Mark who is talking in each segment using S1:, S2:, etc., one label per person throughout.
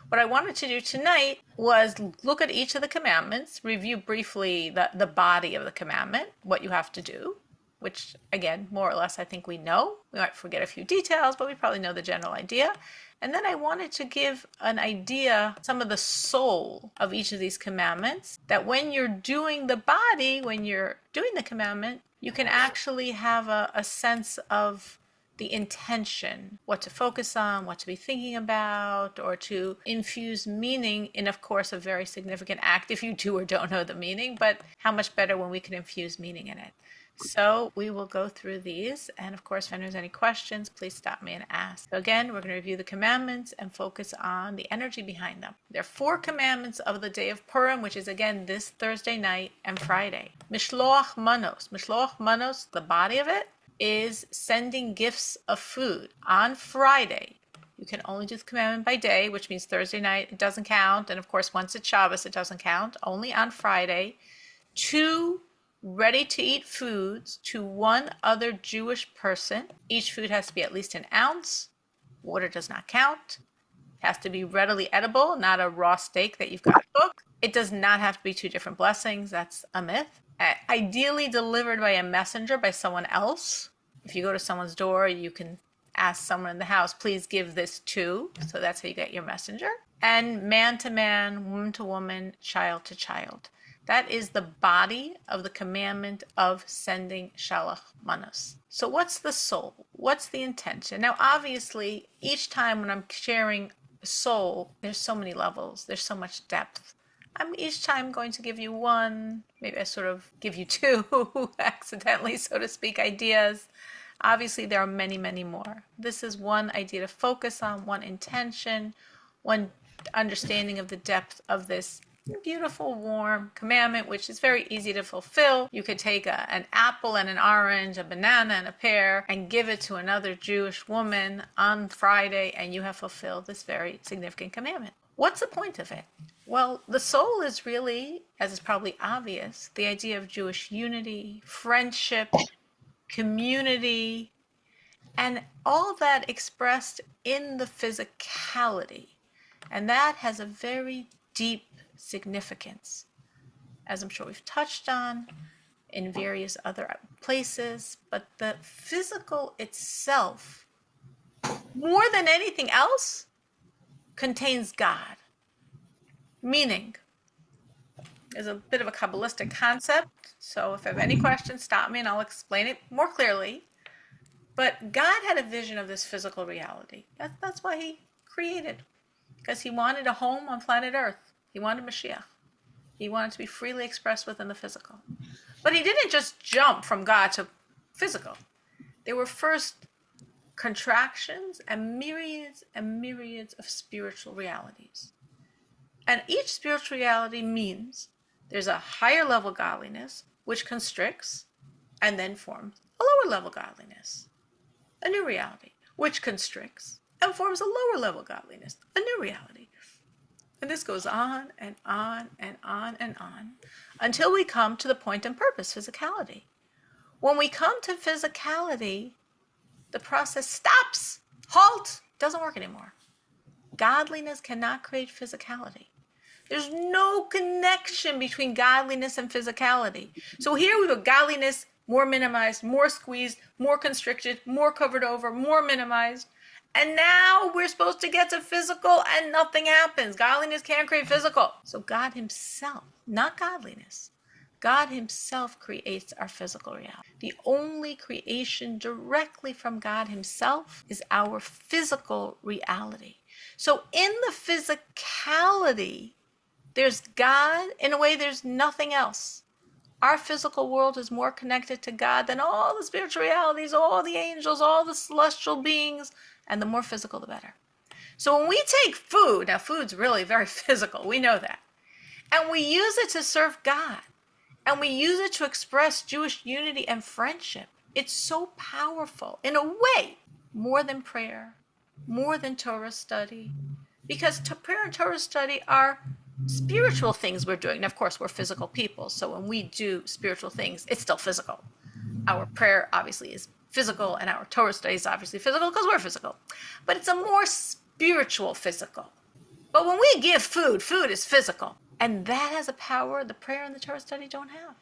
S1: What I wanted to do tonight was look at each of the commandments, review briefly the body of the commandment, what you have to do, which again, more or less, I think we know. We might forget a few details, but we probably know the general idea. And then I wanted to give an idea, some of the soul of each of these commandments, that when you're doing the body, when you're doing the commandment, you can actually have a sense of the intention, what to focus on, what to be thinking about, or to infuse meaning in, of course, a very significant act if you do or don't know the meaning, but how much better when we can infuse meaning in it. So we will go through these, and of course, if there's any questions, please stop me and ask. So again, we're going to review the commandments and focus on the energy behind them. There are 4 commandments of the day of Purim, which is again this Thursday night and Friday. Mishloach manos. Mishloach manos, the body of it, is sending gifts of food on Friday. You can only do the commandment by day, which means Thursday night, it doesn't count. And of course, once it's Shabbos, it doesn't count. Only on Friday. 2 ready-to-eat foods to 1 other Jewish person. Each food has to be at least an ounce. Water does not count. It has to be readily edible, not a raw steak that you've got to cook. It does not have to be 2 different blessings. That's a myth. Ideally delivered by a messenger, by someone else. If you go to someone's door, you can ask someone in the house, please give this to. So that's how you get your messenger. And man to man, woman to woman, child to child. That is the body of the commandment of sending shalach manos. So what's the soul? What's the intention? Now, obviously, each time when I'm sharing soul, there's so many levels. There's so much depth. I'm each time going to give you 1, maybe I sort of give you 2, accidentally, so to speak, ideas. Obviously, there are many, many more. This is 1 idea to focus on, 1 intention, 1 understanding of the depth of this beautiful, warm commandment, which is very easy to fulfill. You could take an apple and an orange, a banana and a pear, and give it to another Jewish woman on Friday, and you have fulfilled this very significant commandment. What's the point of it? Well, the soul is really, as is probably obvious, the idea of Jewish unity, friendship, community, and all that expressed in the physicality. And that has a very deep significance, as I'm sure we've touched on in various other places. But the physical itself, more than anything else, contains God. Meaning, there's a bit of a Kabbalistic concept, so if I have any questions, stop me and I'll explain it more clearly. But God had a vision of this physical reality. That's why he created, because he wanted a home on planet Earth. He wanted Mashiach. He wanted to be freely expressed within the physical. But he didn't just jump from God to physical. There were first contractions and myriads of spiritual realities. And each spiritual reality means there's a higher level godliness which constricts and then forms a lower level godliness, a new reality, which constricts and forms a lower level godliness, a new reality. And this goes on and on and on and on until we come to the point and purpose, physicality. When we come to physicality, the process stops, halt, doesn't work anymore. Godliness cannot create physicality. There's no connection between godliness and physicality. So here we have godliness more minimized, more squeezed, more constricted, more covered over, more minimized. And now we're supposed to get to physical and nothing happens. Godliness can't create physical. So God himself, not godliness, God himself creates our physical reality. The only creation directly from God himself is our physical reality. So in the physicality, there's God. In a way, there's nothing else. Our physical world is more connected to God than all the spiritual realities, all the angels, all the celestial beings, and the more physical, the better. So when we take food, now food's really very physical, we know that, and we use it to serve God, and we use it to express Jewish unity and friendship, it's so powerful, in a way, more than prayer, more than Torah study, because prayer and Torah study are spiritual things we're doing. And of course, we're physical people, so when we do spiritual things, it's still physical. Our prayer obviously is physical, and our Torah study is obviously physical because we're physical. But it's a more spiritual physical. But when we give food, food is physical. And that has a power the prayer and the Torah study don't have.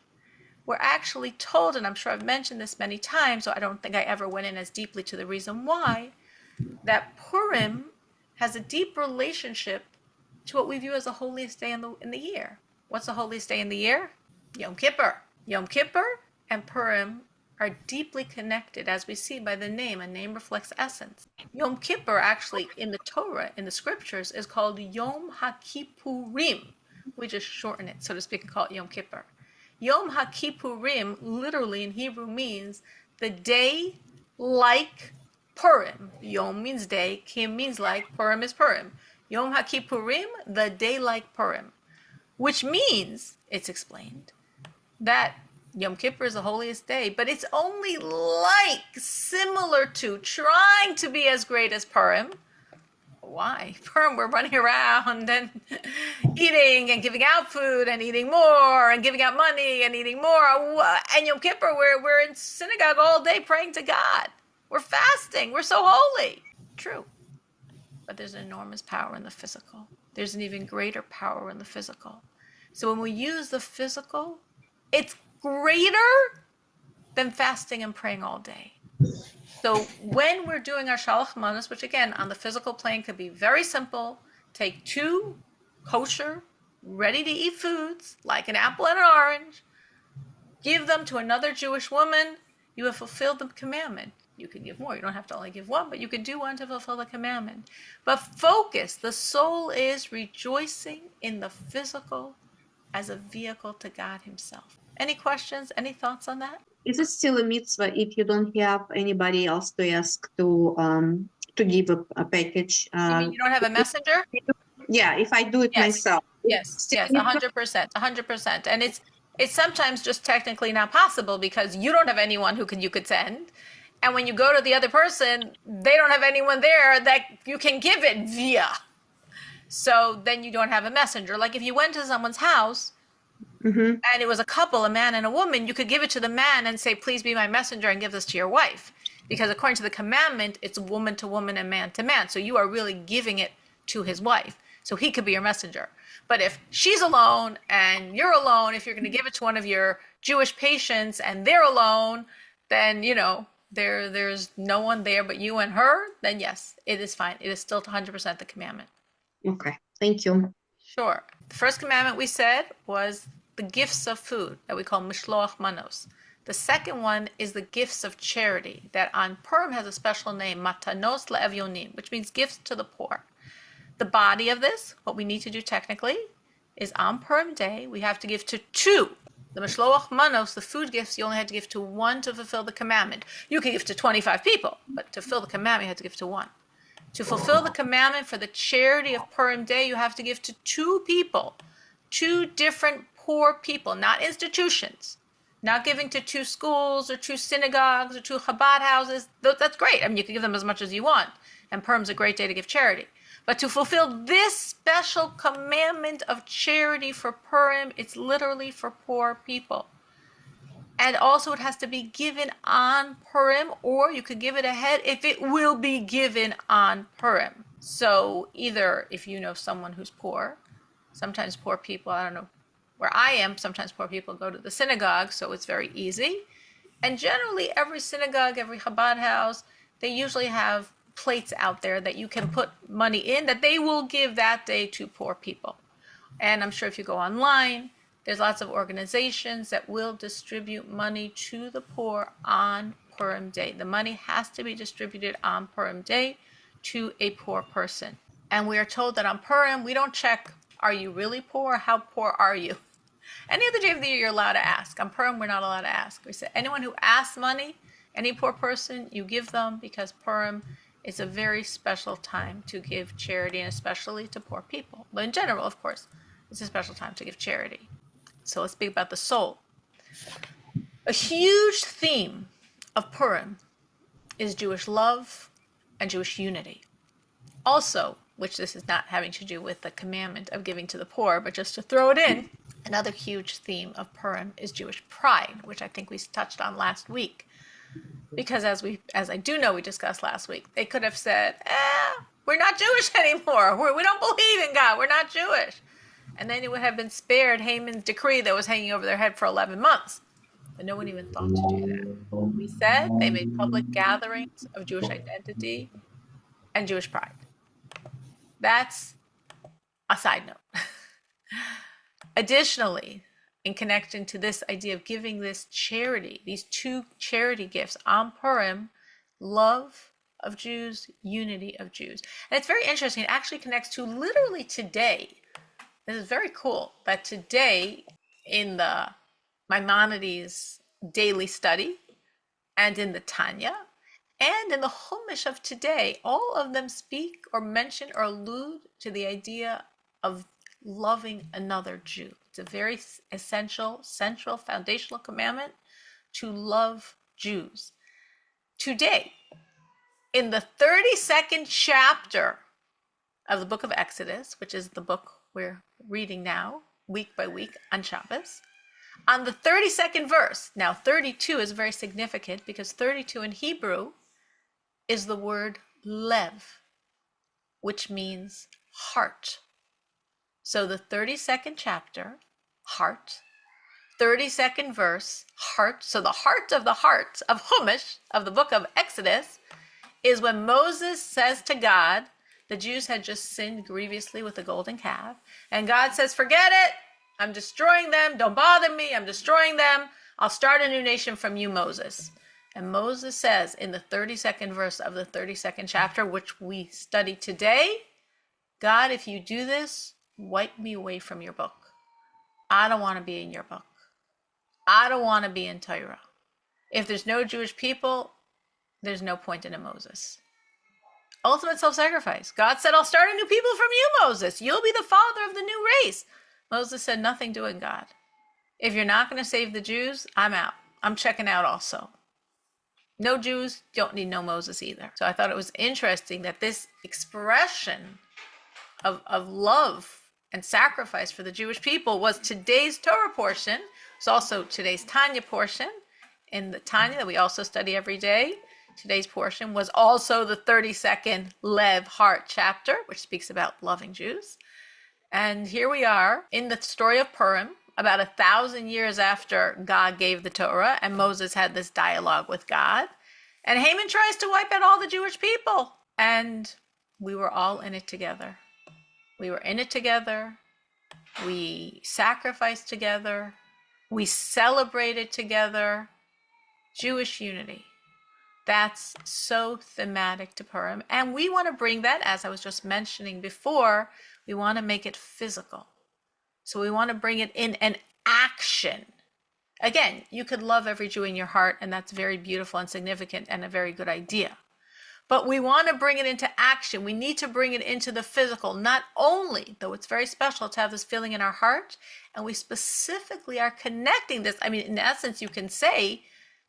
S1: We're actually told, and I'm sure I've mentioned this many times, so I don't think I ever went in as deeply to the reason why, that Purim has a deep relationship to what we view as the holiest day in the year. What's the holiest day in the year? Yom Kippur. Yom Kippur and Purim are deeply connected, as we see by the name. A name reflects essence. Yom Kippur, actually, in the Torah, in the scriptures, is called Yom HaKippurim. We just shorten it, so to speak, and call it Yom Kippur. Yom HaKippurim, literally in Hebrew, means the day like Purim. Yom means day, Kim means like, Purim is Purim. Yom HaKippurim, the day like Purim. Which means, it's explained, that Yom Kippur is the holiest day, but it's only like, similar to, trying to be as great as Purim. Why? Purim, we're running around and eating and giving out food and eating more and giving out money and eating more. And Yom Kippur, we're in synagogue all day praying to God. We're fasting. We're so holy. True. But there's an enormous power in the physical. There's an even greater power in the physical. So when we use the physical, it's greater than fasting and praying all day. So when we're doing our shalach manos, which again, on the physical plane could be very simple, take 2 kosher, ready-to-eat foods, like an apple and an orange, give them to another Jewish woman, you have fulfilled the commandment. You can give more. You don't have to only give one, but you can do one to fulfill the commandment. But focus, the soul is rejoicing in the physical as a vehicle to God himself. Any questions? Any thoughts on that?
S2: Is it still a mitzvah if you don't have anybody else to ask to give a package?
S1: You mean you don't have a messenger?
S2: Yeah, if I do it myself.
S1: Yes, 100%, 100%. And it's sometimes just technically not possible because you don't have anyone you could send. And when you go to the other person, they don't have anyone there that you can give it via. So then you don't have a messenger. Like if you went to someone's house, and it was a couple, a man and a woman, you could give it to the man and say, please be my messenger and give this to your wife. Because according to the commandment, it's woman to woman and man to man. So you are really giving it to his wife. So he could be your messenger. But if she's alone and you're alone, if you're going to give it to one of your Jewish patients and they're alone, then, there's no one there but you and her, then yes, it is fine. It is still 100% the commandment.
S2: Okay, thank you.
S1: Sure. The first commandment we said was the gifts of food that we call mishloach manos. The second one is the gifts of charity that on Purim has a special name, matanos le'evyonim, which means gifts to the poor. The body of this, what we need to do technically, is on Purim day, we have to give to 2. The mishloach manos, the food gifts, you only had to give to 1 to fulfill the commandment. You could give to 25 people, but to fulfill the commandment, you had to give to 1. To fulfill the commandment for the charity of Purim day, you have to give to 2 people, 2 different poor people, not institutions, not giving to 2 schools or 2 synagogues or 2 Chabad houses. That's great. I mean, you can give them as much as you want, and Purim's a great day to give charity. But to fulfill this special commandment of charity for Purim, it's literally for poor people. And also it has to be given on Purim, or you could give it ahead if it will be given on Purim. So either if you know someone who's poor, sometimes poor people, I don't know where I am, sometimes poor people go to the synagogue, so it's very easy. And generally every synagogue, every Chabad house, they usually have plates out there that you can put money in that they will give that day to poor people. And I'm sure if you go online, there's lots of organizations that will distribute money to the poor on Purim day. The money has to be distributed on Purim day to a poor person. And we are told that on Purim, we don't check, are you really poor? How poor are you? Any other day of the year, you're allowed to ask. On Purim, we're not allowed to ask. We say anyone who asks money, any poor person, you give them, because Purim is a very special time to give charity, and especially to poor people. But in general, of course, it's a special time to give charity. So let's speak about the soul. A huge theme of Purim is Jewish love and Jewish unity. Also, which this is not having to do with the commandment of giving to the poor, but just to throw it in, another huge theme of Purim is Jewish pride, which I think we touched on last week. Because as I do know we discussed last week, they could have said, We're not Jewish anymore. We don't believe in God. We're not Jewish. And then it would have been spared Haman's decree that was hanging over their head for 11 months. But no one even thought to do that. We said they made public gatherings of Jewish identity and Jewish pride. That's a side note. Additionally, in connection to this idea of giving this charity, these two charity gifts on Purim, love of Jews, unity of Jews. And it's very interesting. It actually connects to literally today. This is very cool that today in the Maimonides daily study and in the Tanya and in the Chumash of today, all of them speak or mention or allude to the idea of loving another Jew. It's a very essential, central, foundational commandment to love Jews. Today, in the 32nd chapter of the book of Exodus, which is the book we're reading now, week by week on Shabbos, on the 32nd verse, now 32 is very significant because 32 in Hebrew is the word lev, which means heart. So the 32nd chapter, heart, 32nd verse, heart. So the heart of Chumash, of the book of Exodus, is when Moses says to God, the Jews had just sinned grievously with the golden calf, and God says, forget it, I'm destroying them, don't bother me, I'm destroying them, I'll start a new nation from you, Moses. And Moses says in the 32nd verse of the 32nd chapter, which we study today, God, if you do this, wipe me away from your book. I don't want to be in your book. I don't want to be in Torah. If there's no Jewish people, there's no point in a Moses. Ultimate self-sacrifice. God said, I'll start a new people from you, Moses. You'll be the father of the new race. Moses said, nothing doing, God. If you're not going to save the Jews, I'm out. I'm checking out also. No Jews, don't need no Moses either. So I thought it was interesting that this expression of love and sacrifice for the Jewish people was today's Torah portion. It's also today's Tanya portion. In the Tanya that we also study every day, today's portion was also the 32nd Lev heart chapter, which speaks about loving Jews. And here we are in the story of Purim, about 1,000 years after God gave the Torah and Moses had this dialogue with God. And Haman tries to wipe out all the Jewish people. And we were all in it together. We were in it together. We sacrificed together. We celebrated together. Jewish unity. That's so thematic to Purim. And we want to bring that, as I was just mentioning before, we want to make it physical. So we want to bring it in an action. Again, you could love every Jew in your heart, and that's very beautiful and significant and a very good idea. But we want to bring it into action. We need to bring it into the physical, not only, though it's very special to have this feeling in our heart, and we specifically are connecting this. I mean, in essence, you can say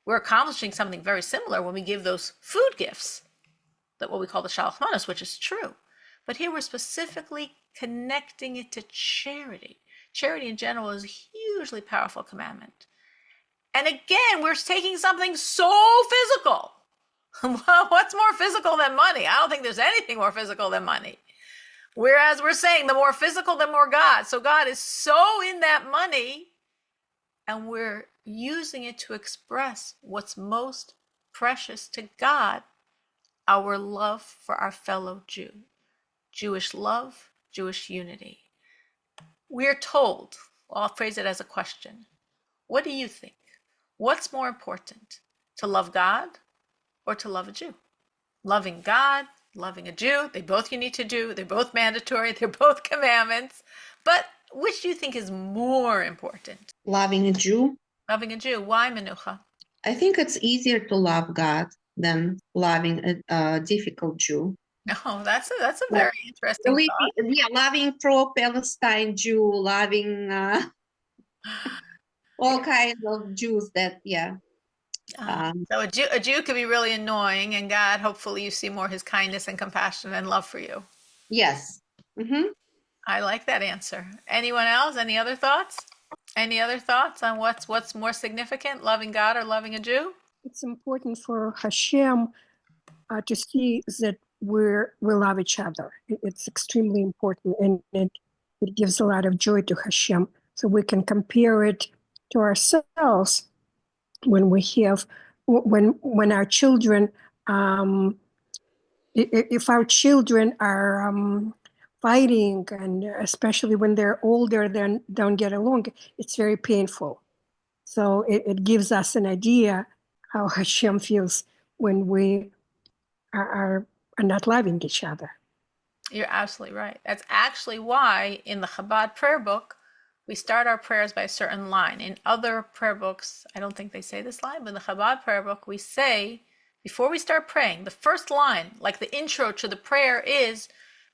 S1: we're accomplishing something very similar when we give those food gifts, that what we call the shalach manos, which is true. But here we're specifically connecting it to charity. Charity in general is a hugely powerful commandment. And again, we're taking something so physical. Well, what's more physical than money? I don't think there's anything more physical than money. Whereas we're saying the more physical, the more God. So God is so in that money, and we're using it to express what's most precious to God, our love for our fellow Jew. Jewish love, Jewish unity. We're told, well, I'll phrase it as a question. What do you think? What's more important, to love God or to love a Jew? Loving God, loving a Jew, they both you need to do, they're both mandatory, they're both commandments, but which do you think is more important?
S2: Loving a Jew.
S1: Loving a Jew. Why, Menucha?
S2: I think it's easier to love God than loving a difficult Jew.
S1: Oh, that's a very interesting thought.
S2: Yeah, loving pro-Palestine Jew, loving all kinds of Jews that, yeah.
S1: So a Jew could be really annoying, and God, hopefully you see more his kindness and compassion and love for you.
S2: Yes. Mm-hmm.
S1: I like that answer. Anyone else? Any other thoughts? Any other thoughts on what's more significant, loving God or loving a Jew?
S3: It's important for Hashem to see that we love each other. It's extremely important, and it gives a lot of joy to Hashem. So we can compare it to ourselves when we have when our children, if our children are fighting, and especially when they're older, then don't get along, it's very painful. So it gives us an idea how Hashem feels when we are not loving each other.
S1: You're absolutely right. That's actually why in the Chabad prayer book, we start our prayers by a certain line. In other prayer books, I don't think they say this line, but in the Chabad prayer book, we say, before we start praying, the first line, like the intro to the prayer, is,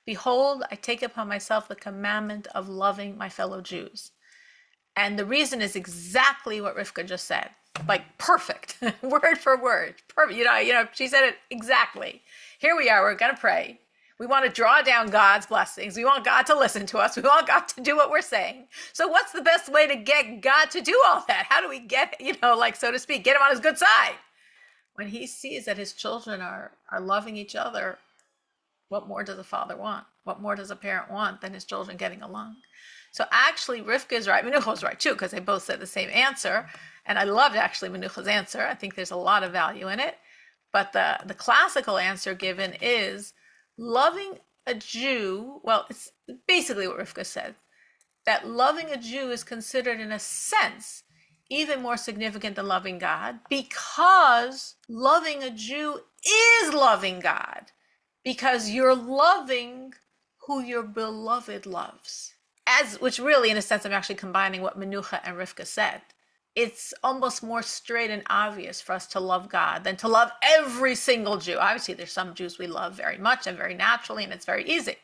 S1: "Behold, I take upon myself the commandment of loving my fellow Jews." And the reason is exactly what Rivka just said, like perfect, word for word, perfect. She said it exactly. Here we are, we're going to pray. We want to draw down God's blessings. We want God to listen to us. We want God to do what we're saying. So what's the best way to get God to do all that? How do we get, so to speak, get him on his good side? When he sees that his children are loving each other, what more does a father want? What more does a parent want than his children getting along? So actually, Rivka is right. Menucha is right too, because they both said the same answer. And I loved actually Menucha's answer. I think there's a lot of value in it. But the classical answer given is loving a Jew. Well, it's basically what Rivka said, that loving a Jew is considered, in a sense, even more significant than loving God, because loving a Jew is loving God, because you're loving who your beloved loves. Which really, in a sense, I'm actually combining what Menucha and Rivka said. It's almost more straight and obvious for us to love God than to love every single Jew. Obviously, there's some Jews we love very much and very naturally, and it's very easy.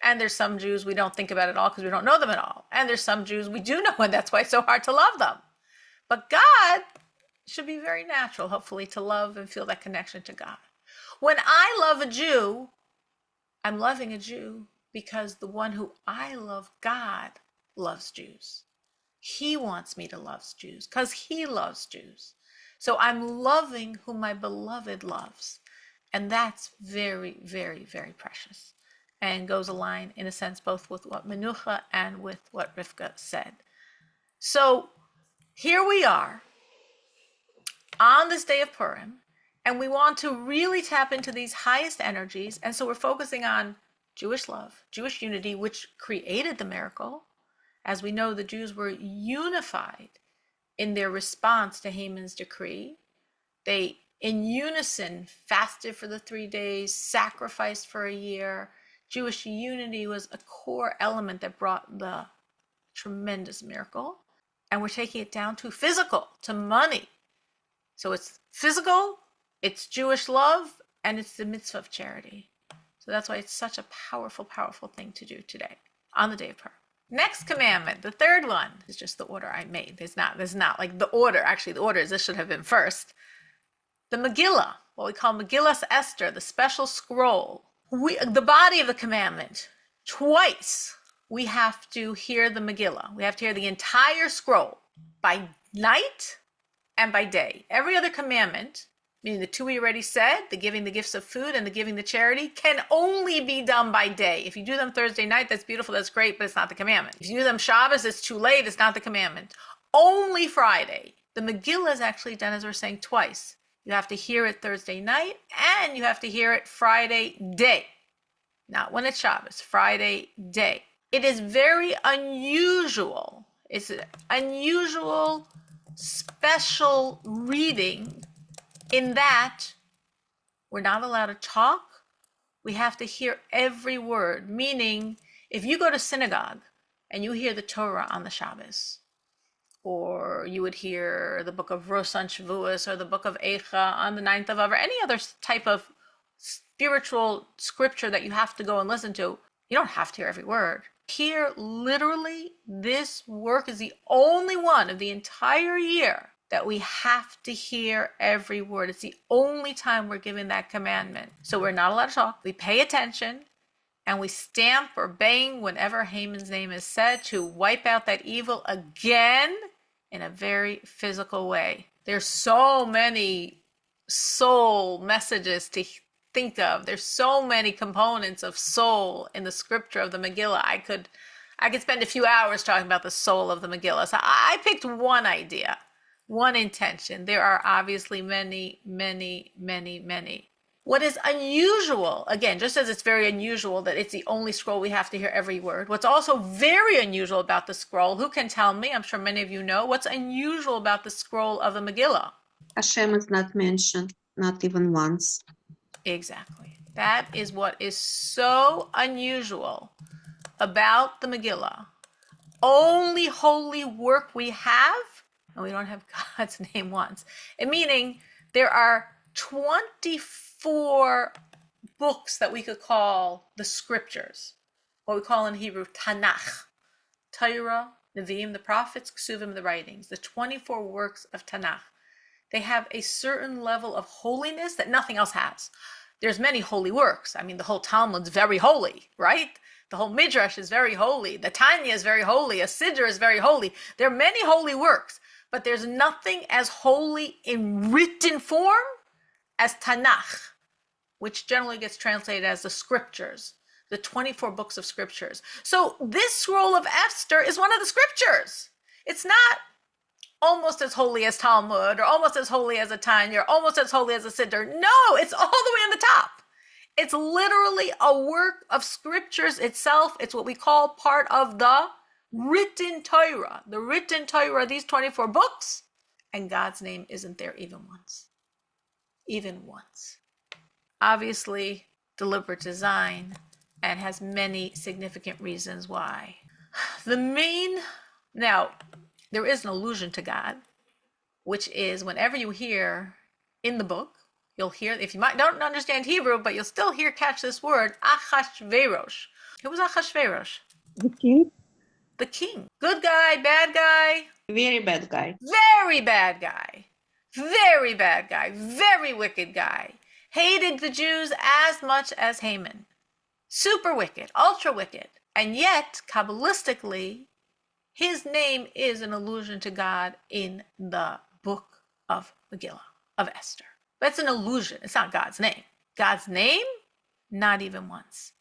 S1: And there's some Jews we don't think about at all because we don't know them at all. And there's some Jews we do know, and that's why it's so hard to love them. But God should be very natural, hopefully, to love and feel that connection to God. When I love a Jew, I'm loving a Jew because the one who I love, God, loves Jews. He wants me to love Jews because he loves Jews. So I'm loving who my beloved loves. And that's very, very, very precious. And goes aligned, in a sense, both with what Menucha and with what Rivka said. So here we are on this day of Purim, and we want to really tap into these highest energies. And so we're focusing on Jewish love, Jewish unity, which created the miracle. As we know, the Jews were unified in their response to Haman's decree. They, in unison, fasted for the 3 days, sacrificed for a year. Jewish unity was a core element that brought the tremendous miracle. And we're taking it down to physical, to money. So it's physical, it's Jewish love, and it's the mitzvah of charity. So that's why it's such a powerful, powerful thing to do today, on the day of Purim. Next commandment, the third one, is just the order I made. There's not like the order. Actually, the order is this should have been first. The Megillah, what we call Megillas Esther, the special scroll. The body of the commandment, twice we have to hear the Megillah. We have to hear the entire scroll by night and by day. Every other commandment, meaning the two we already said, the giving the gifts of food and the giving the charity, can only be done by day. If you do them Thursday night, that's beautiful, that's great, but it's not the commandment. If you do them Shabbos, it's too late, it's not the commandment. Only Friday. The Megillah is actually done, as we're saying, twice. You have to hear it Thursday night, and you have to hear it Friday day. Not when it's Shabbos, Friday day. It is very unusual. It's an unusual, special reading in that we're not allowed to talk. We have to hear every word. Meaning, if you go to synagogue and you hear the Torah on the Shabbos, or you would hear the book of Rosh on Shavuos, or the book of Eicha on the 9th of Av, or any other type of spiritual scripture that you have to go and listen to, you don't have to hear every word. Here, literally, this work is the only one of the entire year that we have to hear every word. It's the only time we're given that commandment. So we're not allowed to talk. We pay attention, and we stamp or bang whenever Haman's name is said to wipe out that evil again in a very physical way. There's so many soul messages think of. There's so many components of soul in the scripture of the Megillah. I could spend a few hours talking about the soul of the Megillah. So I picked one idea, one intention. There are obviously many, many, many, many. What is unusual, again, just as it's very unusual that it's the only scroll we have to hear every word, what's also very unusual about the scroll, who can tell me? I'm sure many of you know. What's unusual about the scroll of the Megillah?
S2: Hashem is not mentioned, not even once.
S1: Exactly. That is what is so unusual about the Megillah. Only holy work we have, and we don't have God's name once. And meaning there are 24 books that we could call the scriptures, what we call in Hebrew Tanakh, Torah, Nevi'im, the prophets, Ksuvim, the writings, the 24 works of Tanakh. They have a certain level of holiness that nothing else has. There's many holy works. I mean, the whole Talmud's very holy, right? The whole Midrash is very holy. The Tanya is very holy. A Siddur is very holy. There are many holy works, but there's nothing as holy in written form as Tanakh, which generally gets translated as the scriptures, the 24 books of scriptures. So this scroll of Esther is one of the scriptures. It's not almost as holy as Talmud, or almost as holy as a Tanya, or almost as holy as a Siddur. No, it's all the way on the top. It's literally a work of scriptures itself. It's what we call part of the written Torah. The written Torah, these 24 books, and God's name isn't there even once. Even once. Obviously, deliberate design, and has many significant reasons why. Now, there is an allusion to God, which is whenever you hear in the book, you'll hear, if you don't understand Hebrew, but you'll still catch this word, Achashverosh. Who was Achashverosh?
S3: The king?
S1: The king. Good guy, bad guy?
S2: Very bad guy.
S1: Very bad guy. Very bad guy. Very wicked guy. Hated the Jews as much as Haman. Super wicked, ultra wicked. And yet, Kabbalistically, his name is an allusion to God in the book of Megillah, of Esther. But it's an allusion. It's not God's name. God's name, not even once.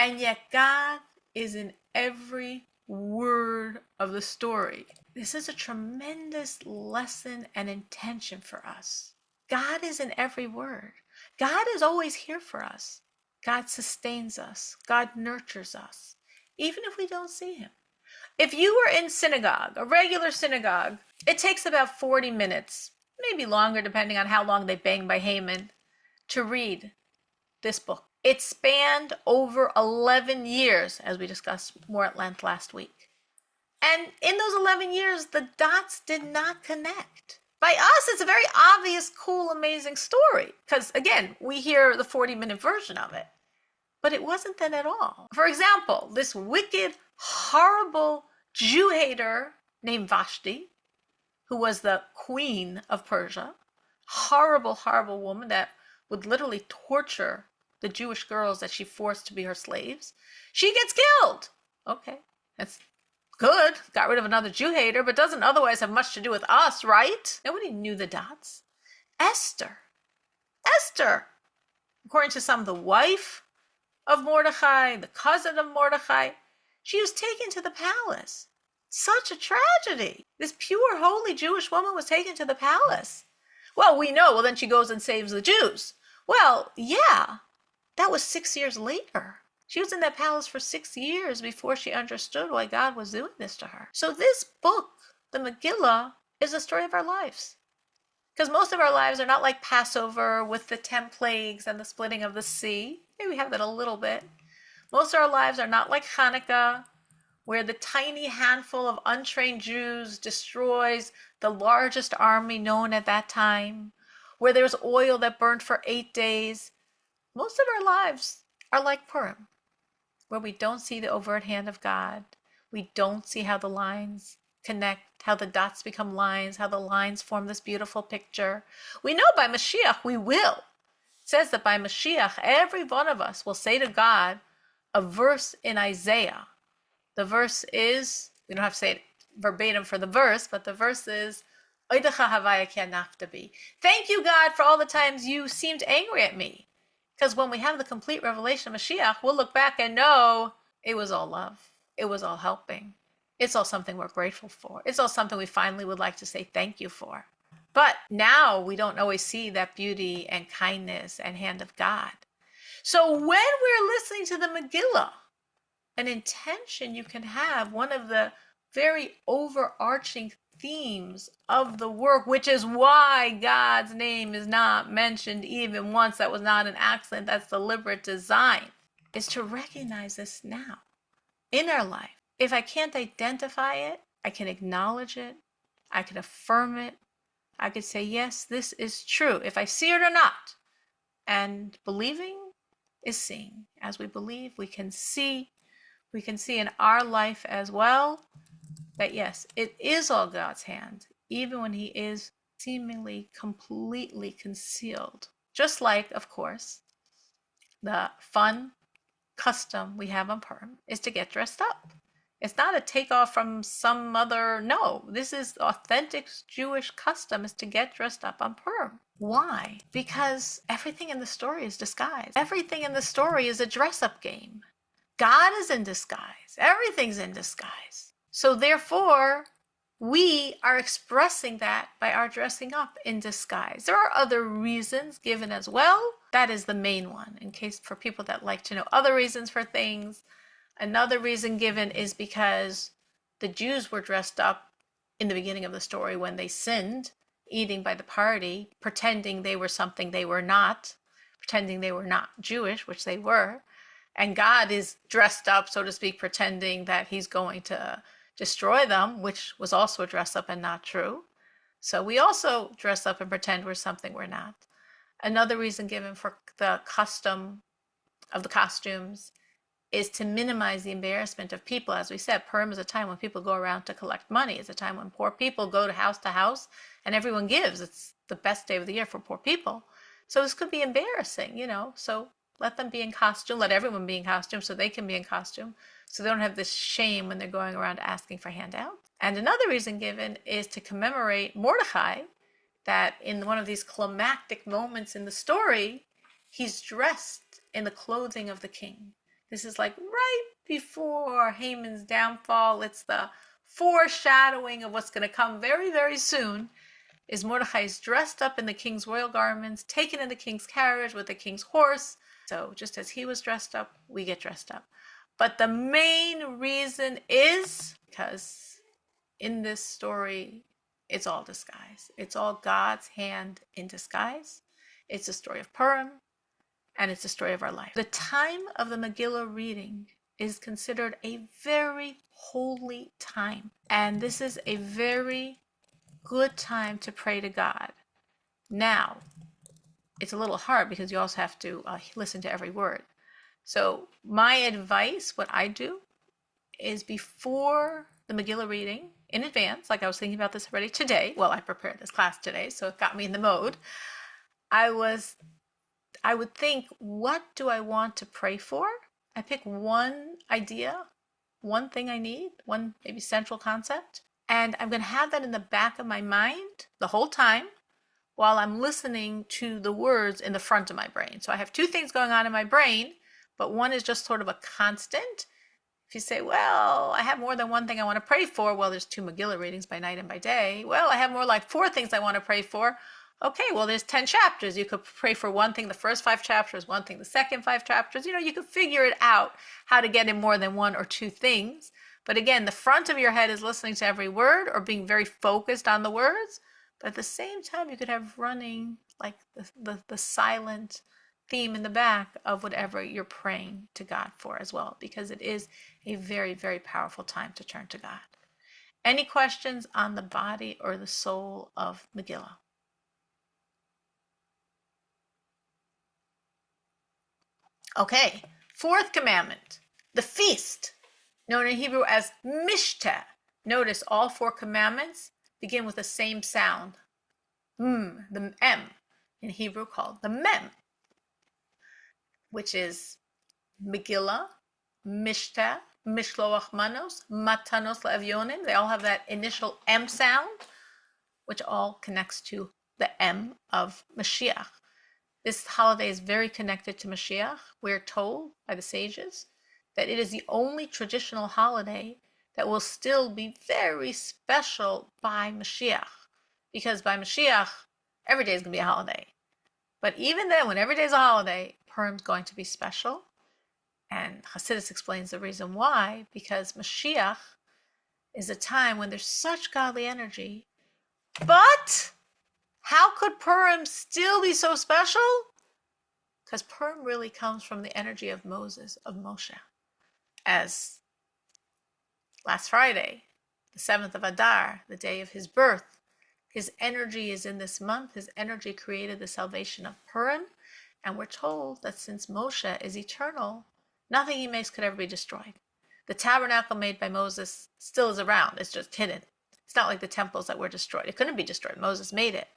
S1: And yet God is in every word of the story. This is a tremendous lesson and intention for us. God is in every word. God is always here for us. God sustains us. God nurtures us, even if we don't see him. If you were in synagogue, a regular synagogue, it takes about 40 minutes, maybe longer depending on how long they bang by Haman, to read this book. It spanned over 11 years, as we discussed more at length last week. And in those 11 years, the dots did not connect. By us, it's a very obvious, cool, amazing story. Because again, we hear the 40-minute version of it. But it wasn't then at all. For example, this wicked, horrible Jew hater named Vashti, who was the queen of Persia, horrible, horrible woman that would literally torture the Jewish girls that she forced to be her slaves. She gets killed. Okay, that's good. Got rid of another Jew hater, but doesn't otherwise have much to do with us, right? Nobody knew the dots. Esther, according to some, the wife of Mordecai, the cousin of Mordecai, she was taken to the palace. Such a tragedy. This pure, holy Jewish woman was taken to the palace. Well, we know, then she goes and saves the Jews. Well, yeah, that was 6 years later. She was in that palace for 6 years before she understood why God was doing this to her. So this book, the Megillah, is the story of our lives. Because most of our lives are not like Passover with the 10 plagues and the splitting of the sea. Maybe we have that a little bit. Most of our lives are not like Hanukkah, where the tiny handful of untrained Jews destroys the largest army known at that time, where there's oil that burned for 8 days. Most of our lives are like Purim, where we don't see the overt hand of God. We don't see how the lines connect, how the dots become lines, how the lines form this beautiful picture. We know by Mashiach we will. It says that by Mashiach, every one of us will say to God a verse in Isaiah. The verse is, we don't have to say it verbatim for the verse, but the verse is, Thank you, God, for all the times you seemed angry at me. Because when we have the complete revelation of Mashiach, we'll look back and know it was all love. It was all helping. It's all something we're grateful for. It's all something we finally would like to say thank you for. But now we don't always see that beauty and kindness and hand of God. So when we're listening to the Megillah, an intention you can have, one of the very overarching themes of the work, which is why God's name is not mentioned even once. That was not an accident. That's deliberate design, is to recognize this now in our life. If I can't identify it, I can acknowledge it. I can affirm it. I could say, yes, this is true, if I see it or not. And believing is seeing. As we believe, we can see in our life as well that yes, it is all God's hand, even when he is seemingly completely concealed. Just like, of course, the fun custom we have on Purim is to get dressed up. It's not a takeoff from some other, no, this is authentic Jewish custom, is to get dressed up on Purim. Why? Because everything in the story is disguised. Everything in the story is a dress-up game. God is in disguise. Everything's in disguise. So therefore, we are expressing that by our dressing up in disguise. There are other reasons given as well. That is the main one. In case for people that like to know other reasons for things, another reason given is because the Jews were dressed up in the beginning of the story when they sinned, eating by the party, pretending they were something they were not, pretending they were not Jewish, which they were. And God is dressed up, so to speak, pretending that he's going to destroy them, which was also a dress up and not true. So we also dress up and pretend we're something we're not. Another reason given for the custom of the costumes is to minimize the embarrassment of people. As we said, Purim is a time when people go around to collect money. It's a time when poor people go to house and everyone gives. It's the best day of the year for poor people. So this could be embarrassing, so let them be in costume, let everyone be in costume so they can be in costume, so they don't have this shame when they're going around asking for handouts. And another reason given is to commemorate Mordechai, that in one of these climactic moments in the story, he's dressed in the clothing of the king. This is like right before Haman's downfall. It's the foreshadowing of what's going to come very, very soon. Is Mordechai is dressed up in the king's royal garments, taken in the king's carriage with the king's horse. So just as he was dressed up, we get dressed up. But the main reason is because in this story, it's all disguise. It's all God's hand in disguise. It's a story of Purim, and it's a story of our life. The time of the Megillah reading is considered a very holy time. And this is a very good time to pray to God. Now, it's a little hard because you also have to listen to every word. So my advice, what I do, is before the Megillah reading, in advance, like I was thinking about this already today. Well, I prepared this class today, so it got me in the mode. I would think, what do I want to pray for? I pick one idea, one thing I need, one maybe central concept, and I'm going to have that in the back of my mind the whole time while I'm listening to the words in the front of my brain. So I have two things going on in my brain, but one is just sort of a constant. If you say, well, I have more than one thing I want to pray for, well, there's 2 Megillah readings by night and by day. Well, I have more like 4 things I want to pray for. Okay, well, there's 10 chapters. You could pray for one thing the first 5 chapters, one thing the second 5 chapters. You could figure it out how to get in more than 1 or 2 things. But again, the front of your head is listening to every word or being very focused on the words. But at the same time, you could have running like the silent theme in the back of whatever you're praying to God for as well, because it is a very, very powerful time to turn to God. Any questions on the body or the soul of Megillah? Okay, 4th commandment, the feast, known in Hebrew as Mishteh. Notice all 4 commandments begin with the same sound. The M in Hebrew called the Mem, which is Megillah, Mishteh, Mishloach Manos, Matanos Le'Evyonim. They all have that initial M sound, which all connects to the M of Mashiach. This holiday is very connected to Mashiach. We're told by the sages that it is the only traditional holiday that will still be very special by Mashiach. Because by Mashiach, every day is going to be a holiday. But even then, when every day is a holiday, Purim's going to be special. And Hasidus explains the reason why, because Mashiach is a time when there's such godly energy. But how could Purim still be so special? Because Purim really comes from the energy of Moses, of Moshe. As last Friday, the 7th of Adar, the day of his birth, his energy is in this month. His energy created the salvation of Purim. And we're told that since Moshe is eternal, nothing he makes could ever be destroyed. The tabernacle made by Moses still is around. It's just hidden. It's not like the temples that were destroyed. It couldn't be destroyed. Moses made it.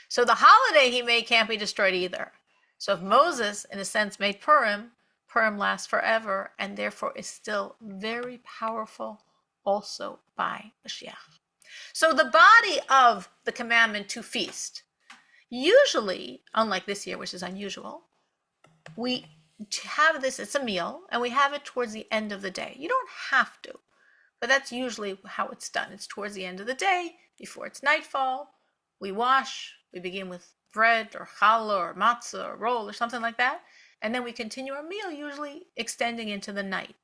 S1: So the holiday he made can't be destroyed either. So if Moses, in a sense, made Purim, Purim lasts forever and therefore is still very powerful also by Mashiach. So the body of the commandment to feast, usually, unlike this year, which is unusual, we have this, it's a meal, and we have it towards the end of the day. You don't have to, but that's usually how it's done. It's towards the end of the day, before it's nightfall. We wash, we begin with bread or challah or matzah or roll or something like that, and then we continue our meal, usually extending into the night.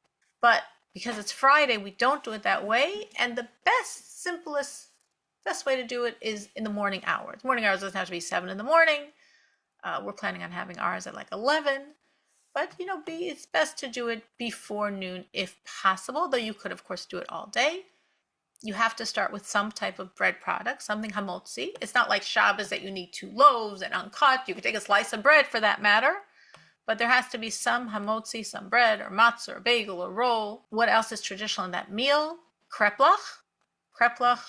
S1: But because it's Friday, we don't do it that way, and the best way to do it is in the morning hours. Morning hours doesn't have to be 7 in the morning. We're planning on having ours at like 11. But, it's best to do it before noon if possible, though you could, of course, do it all day. You have to start with some type of bread product, something hamotzi. It's not like Shabbos that you need 2 loaves and uncut. You could take a slice of bread for that matter. But there has to be some hamotzi, some bread, or matzah, or bagel, or roll. What else is traditional in that meal? Kreplach. Kreplach,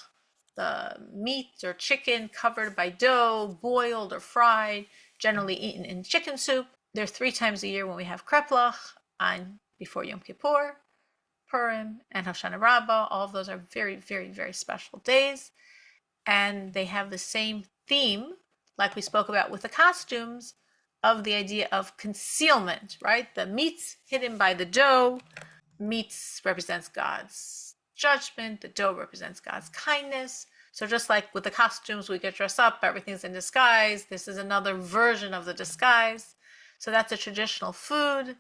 S1: the meat or chicken covered by dough, boiled or fried, generally eaten in chicken soup. There are 3 times a year when we have kreplach, before Yom Kippur, Purim, and Hoshana Rabbah. All of those are very, very, very special days. And they have the same theme, like we spoke about with the costumes, of the idea of concealment, right? The meat's hidden by the dough. Meats represents God's judgment. The dough represents God's kindness. So just like with the costumes, we get dressed up, everything's in disguise. This is another version of the disguise. So that's a traditional food.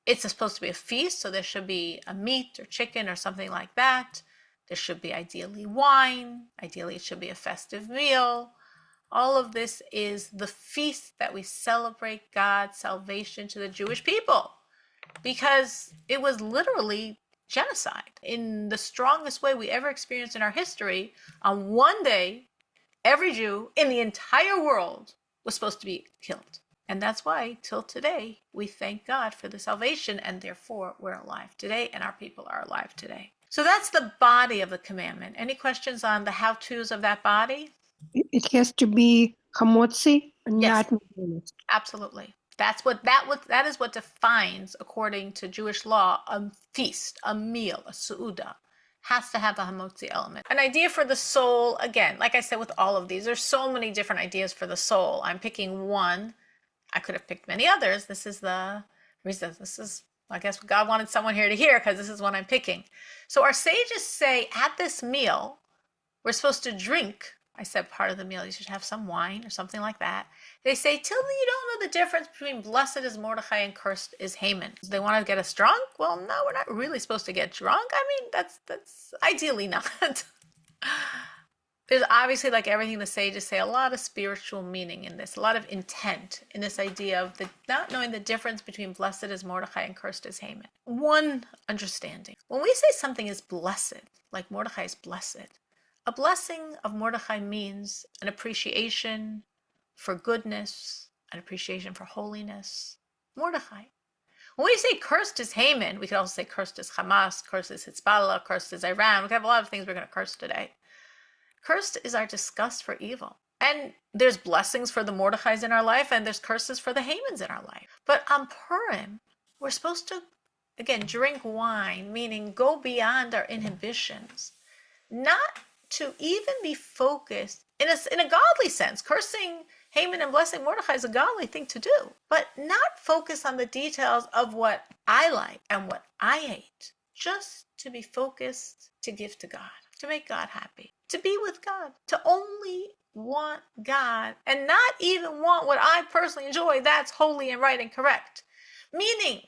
S1: It's supposed to be a feast, so there should be a meat or chicken or something like that. There should be ideally wine. Ideally, it should be a festive meal. All of this is the feast that we celebrate God's salvation to the Jewish people, because it was literally genocide in the strongest way we ever experienced in our history. On one day, every Jew in the entire world was supposed to be killed. And that's why, till today, we thank God for the salvation, and therefore we're alive today, and our people are alive today. So that's the body of the commandment. Any questions on the how-tos of that body?
S3: It has to be hamotzi and
S1: Yes.
S3: not meat.
S1: Absolutely. That is what defines, according to Jewish law, a feast, a meal, a su'uda. Has to have a hamotzi element. An idea for the soul, again, like I said with all of these, there's so many different ideas for the soul. I'm picking one. I could have picked many others. This is the reason. This is, I guess, what God wanted someone here to hear, because this is what I'm picking. So our sages say at this meal, we're supposed to drink. I said part of the meal, you should have some wine or something like that. They say, till you don't know the difference between blessed is Mordechai and cursed is Haman. They want to get us drunk? Well, no, we're not really supposed to get drunk. I mean, that's ideally not. There's obviously, like everything the sages say, a lot of spiritual meaning in this, a lot of intent in this idea of not knowing the difference between blessed is Mordechai and cursed is Haman. One understanding. When we say something is blessed, like Mordechai is blessed, a blessing of Mordechai means an appreciation for goodness, an appreciation for holiness. Mordechai. When we say cursed is Haman, we could also say cursed is Hamas, cursed is Hezbollah, cursed is Iran. We could have a lot of things we're going to curse today. Cursed is our disgust for evil. And there's blessings for the Mordechais in our life, and there's curses for the Hamans in our life. But on Purim, we're supposed to, again, drink wine, meaning go beyond our inhibitions. Not to even be focused, in a godly sense. Cursing Haman and blessing Mordechai is a godly thing to do, but not focus on the details of what I like and what I hate. Just to be focused to give to God, to make God happy, to be with God, to only want God and not even want what I personally enjoy that's holy and right and correct. Meaning,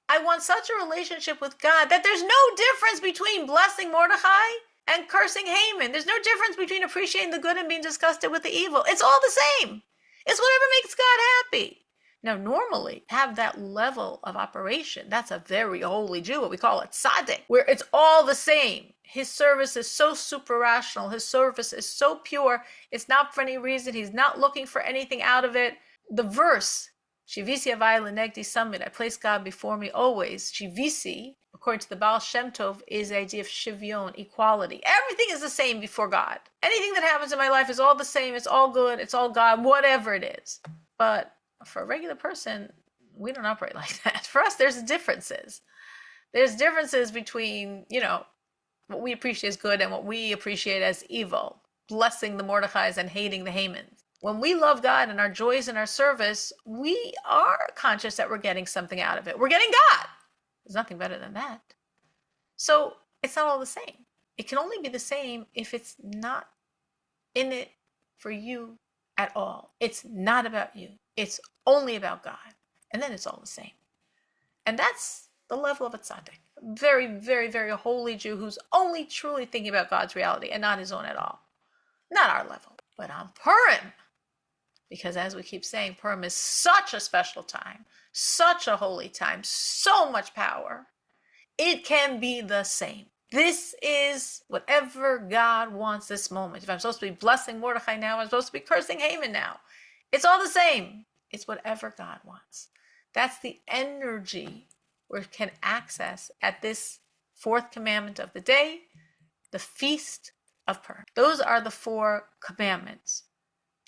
S1: I want such a relationship with God that there's no difference between blessing Mordechai and cursing Haman. There's no difference between appreciating the good and being disgusted with the evil. It's all the same. It's whatever makes God happy. Now, normally, have that level of operation. That's a very holy Jew, what we call it, tzaddik, where it's all the same. His service is so super rational. His service is so pure. It's not for any reason. He's not looking for anything out of it. The verse, Shivisi Avai Lenegdi Summit, I place God before me always. Shivisi, according to the Baal Shem Tov, is the idea of shivyon, equality. Everything is the same before God. Anything that happens in my life is all the same. It's all good. It's all God, whatever it is. But for a regular person, we don't operate like that. For us, there's differences. There's differences between, what we appreciate as good and what we appreciate as evil. Blessing the Mordechais and hating the Hamans. When we love God and our joys in our service, we are conscious that we're getting something out of it. We're getting God. There's nothing better than that. So it's not all the same. It can only be the same if it's not in it for you at all. It's not about you. It's only about God. And then it's all the same. And that's the level of a tzaddik. A very, very, very holy Jew who's only truly thinking about God's reality and not his own at all. Not our level. But on Purim, because as we keep saying, Purim is such a special time, such a holy time, so much power. It can be the same. This is whatever God wants this moment. If I'm supposed to be blessing Mordechai now, I'm supposed to be cursing Haman now. It's all the same. It's whatever God wants. That's the energy we can access at this fourth commandment of the day, the feast of Purim. Those are the 4 commandments.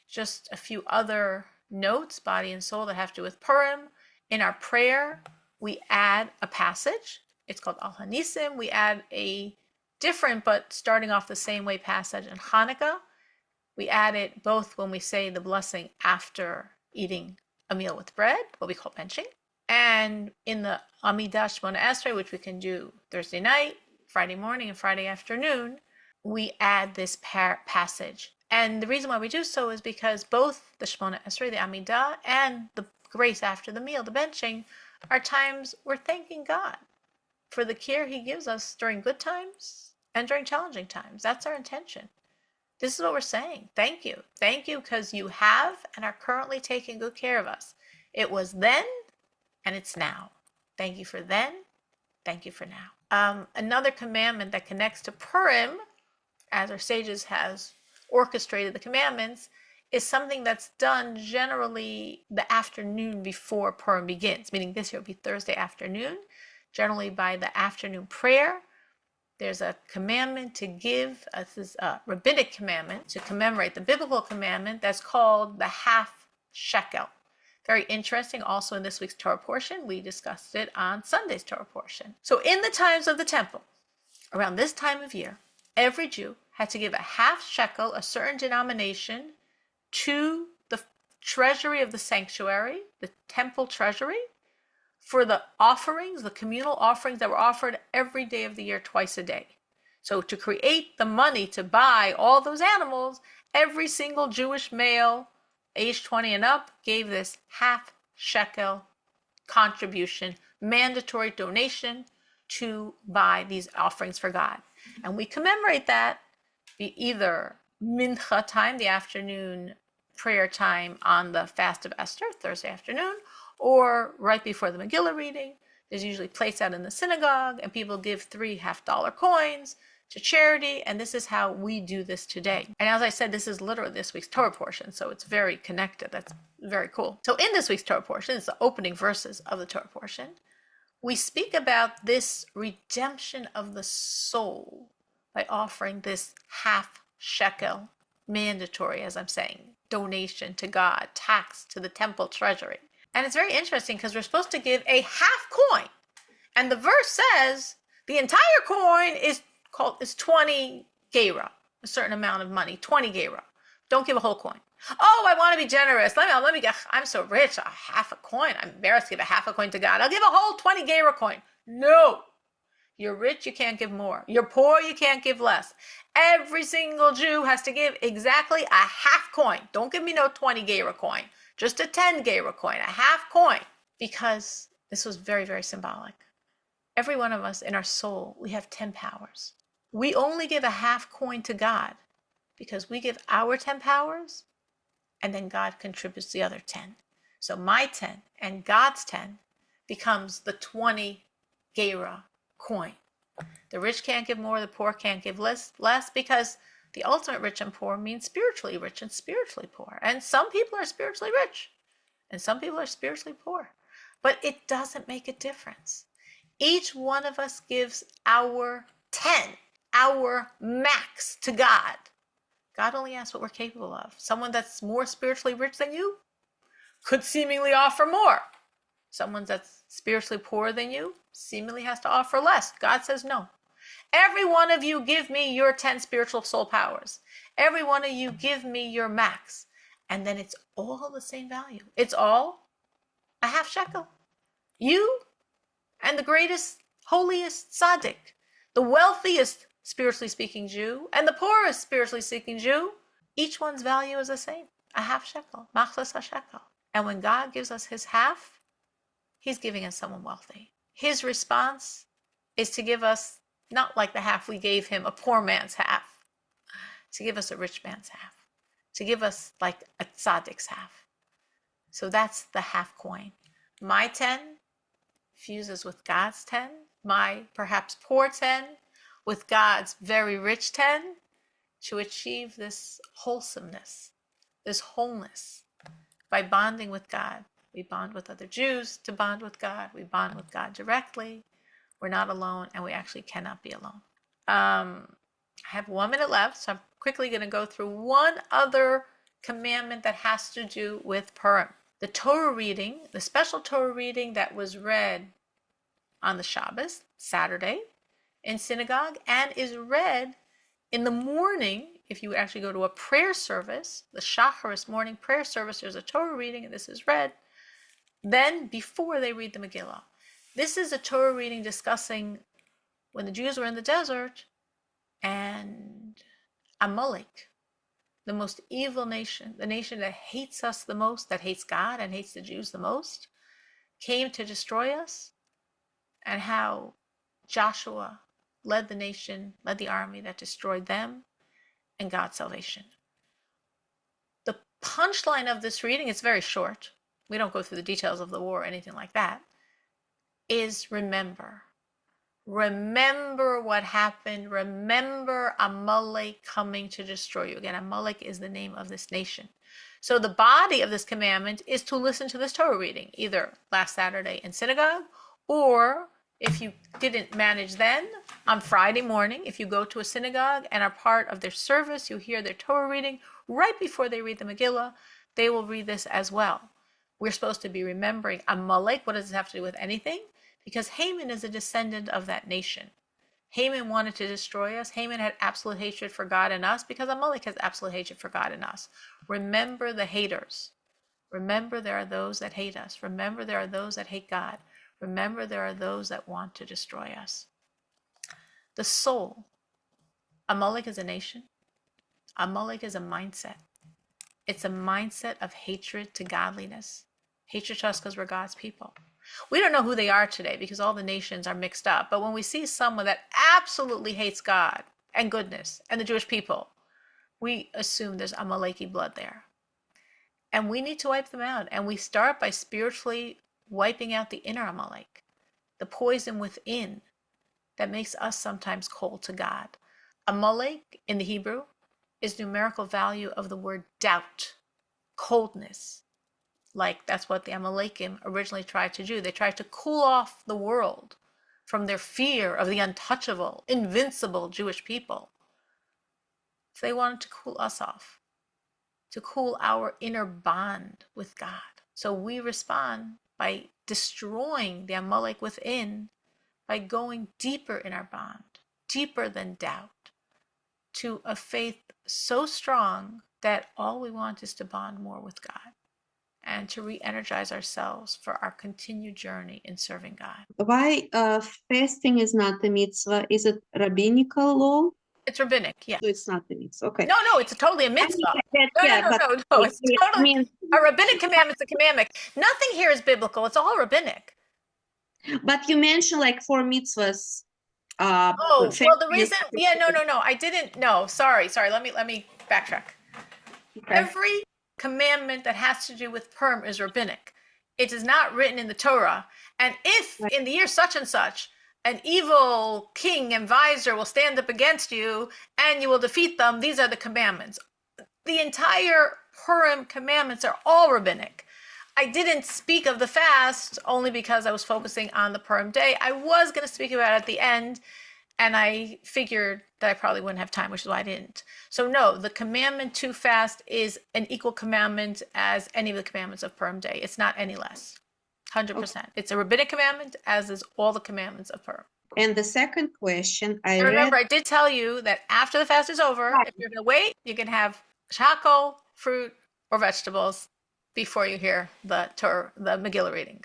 S1: Just a few other notes, body and soul, that have to do with Purim. In our prayer, we add a passage. It's called Al Hanisim. We add a different but starting off the same way passage in Hanukkah. We add it both when we say the blessing after eating a meal with bread, what we call benching, and in the Amidah Shmona Esrei, which we can do Thursday night, Friday morning, and Friday afternoon, we add this passage. And the reason why we do so is because both the Shmona Esrei, the Amidah, and the grace after the meal, the benching, are times we're thanking God for the care he gives us during good times and during challenging times. That's our intention. This is what we're saying. Thank you. Thank you because you have and are currently taking good care of us. It was then and it's now. Thank you for then. Thank you for now. Another commandment that connects to Purim, as our sages has orchestrated the commandments, is something that's done generally the afternoon before Purim begins, meaning this year will be Thursday afternoon, generally by the afternoon prayer. There's a commandment to give, this is a rabbinic commandment to commemorate the biblical commandment that's called the half shekel. Very interesting. Also in this week's Torah portion, we discussed it on Sunday's Torah portion. So in the times of the temple, around this time of year, every Jew had to give a half shekel, a certain denomination, to the treasury of the sanctuary, the temple treasury, for the offerings, the communal offerings that were offered every day of the year, twice a day. So to create the money to buy all those animals, every single Jewish male, age 20 and up, gave this half shekel contribution, mandatory donation to buy these offerings for God. And we commemorate that either mincha time, the afternoon prayer time on the fast of Esther, Thursday afternoon, or right before the Megillah reading. There's usually plates out in the synagogue, and people give 3 half-dollar coins to charity, and this is how we do this today. And as I said, this is literally this week's Torah portion, so it's very connected. That's very cool. So in this week's Torah portion, it's the opening verses of the Torah portion, we speak about this redemption of the soul by offering this half shekel, mandatory, as I'm saying, donation to God, tax to the temple treasury. And it's very interesting because we're supposed to give a half coin. And the verse says the entire coin is 20 gera, a certain amount of money, 20 gera. Don't give a whole coin. Oh, I want to be generous. Let me get, I'm so rich, a half a coin. I'm embarrassed to give a half a coin to God. I'll give a whole 20 gera coin. No. You're rich, you can't give more. You're poor, you can't give less. Every single Jew has to give exactly a half coin. Don't give me no 20 gera coin. Just a 10 gera coin, a half coin. Because this was very, very symbolic. Every one of us in our soul, we have 10 powers. We only give a half coin to God because we give our 10 powers and then God contributes the other 10. So my 10 and God's 10 becomes the 20 gera coin. The rich can't give more, the poor can't give less because the ultimate rich and poor means spiritually rich and spiritually poor. And some people are spiritually rich and some people are spiritually poor. But it doesn't make a difference. Each one of us gives our 10, our max to God. God only asks what we're capable of. Someone that's more spiritually rich than you could seemingly offer more. Someone that's spiritually poorer than you seemingly has to offer less. God says no. Every one of you give me your 10 spiritual soul powers. Every one of you give me your max. And then it's all the same value. It's all a half shekel. You and the greatest, holiest tzaddik, the wealthiest, spiritually speaking Jew, and the poorest, spiritually speaking Jew, each one's value is the same, a half shekel, machzas hashekel. And when God gives us his half, he's giving us someone wealthy. His response is to give us not like the half we gave him, a poor man's half, to give us a rich man's half, to give us like a tzaddik's half. So that's the half coin. My 10 fuses with God's 10, my perhaps poor 10 with God's very rich 10 to achieve this wholesomeness, this wholeness. By bonding with God, we bond with other Jews to bond with God. We bond with God directly. We're not alone, and we actually cannot be alone. I have 1 minute left, so I'm quickly going to go through one other commandment that has to do with Purim. The Torah reading, the special Torah reading that was read on the Shabbos, Saturday, in synagogue, and is read in the morning. If you actually go to a prayer service, the Shacharis morning prayer service, there's a Torah reading, and this is read then before they read the Megillah. This is a Torah reading discussing when the Jews were in the desert and Amalek, the most evil nation, the nation that hates us the most, that hates God and hates the Jews the most, came to destroy us, and how Joshua led the nation, led the army that destroyed them, and God's salvation. The punchline of this reading, it's very short. We don't go through the details of the war or anything like that, is remember. Remember what happened. Remember Amalek coming to destroy you. Again, Amalek is the name of this nation. So the body of this commandment is to listen to this Torah reading, either last Saturday in synagogue, or if you didn't manage then, on Friday morning, if you go to a synagogue and are part of their service, you hear their Torah reading right before they read the Megillah, they will read this as well. We're supposed to be remembering Amalek. What does this have to do with anything? Because Haman is a descendant of that nation. Haman wanted to destroy us. Haman had absolute hatred for God and us because Amalek has absolute hatred for God and us. Remember the haters. Remember there are those that hate us. Remember there are those that hate God. Remember there are those that want to destroy us. The soul. Amalek is a nation. Amalek is a mindset. It's a mindset of hatred to godliness. Hatred to us because we're God's people. We don't know who they are today because all the nations are mixed up. But when we see someone that absolutely hates God and goodness and the Jewish people, we assume there's Amaleki blood there. And we need to wipe them out. And we start by spiritually wiping out the inner Amalek, the poison within that makes us sometimes cold to God. Amalek in the Hebrew is numerical value of the word doubt, coldness. Like that's what the Amalekim originally tried to do. They tried to cool off the world from their fear of the untouchable, invincible Jewish people. So they wanted to cool us off, to cool our inner bond with God. So we respond by destroying the Amalek within, by going deeper in our bond, deeper than doubt, to a faith so strong that all we want is to bond more with God and to re-energize ourselves for our continued journey in serving God.
S2: Why fasting is not a mitzvah? Is it rabbinical law?
S1: It's rabbinic, yeah.
S2: So it's not a mitzvah. Okay.
S1: No, it's totally a mitzvah. No. It's
S2: I
S1: totally
S2: mean,
S1: a rabbinic commament's a commandment. Nothing here is biblical. It's all rabbinic.
S2: but you mentioned like 4 mitzvahs.
S1: Well, the reason, no. I didn't. No, sorry. Let me backtrack.
S2: Okay.
S1: Every commandment that has to do with Purim is rabbinic. It is not written in the Torah. And if in the year such and such, an evil king and vizier will stand up against you and you will defeat them, these are the commandments. The entire Purim commandments are all rabbinic. I didn't speak of the fast only because I was focusing on the Purim day. I was going to speak about it at the end, and I figured that I probably wouldn't have time, which is why I didn't. So no, the commandment to fast is an equal commandment as any of the commandments of Purim day. It's not any less. 100%. Okay. It's a rabbinic commandment, as is all the commandments of Purim.
S2: And the second question,
S1: Remember, I did tell you that after the fast is over, if you're going to wait, you can have charcoal, fruit, or vegetables before you hear the Megillah reading.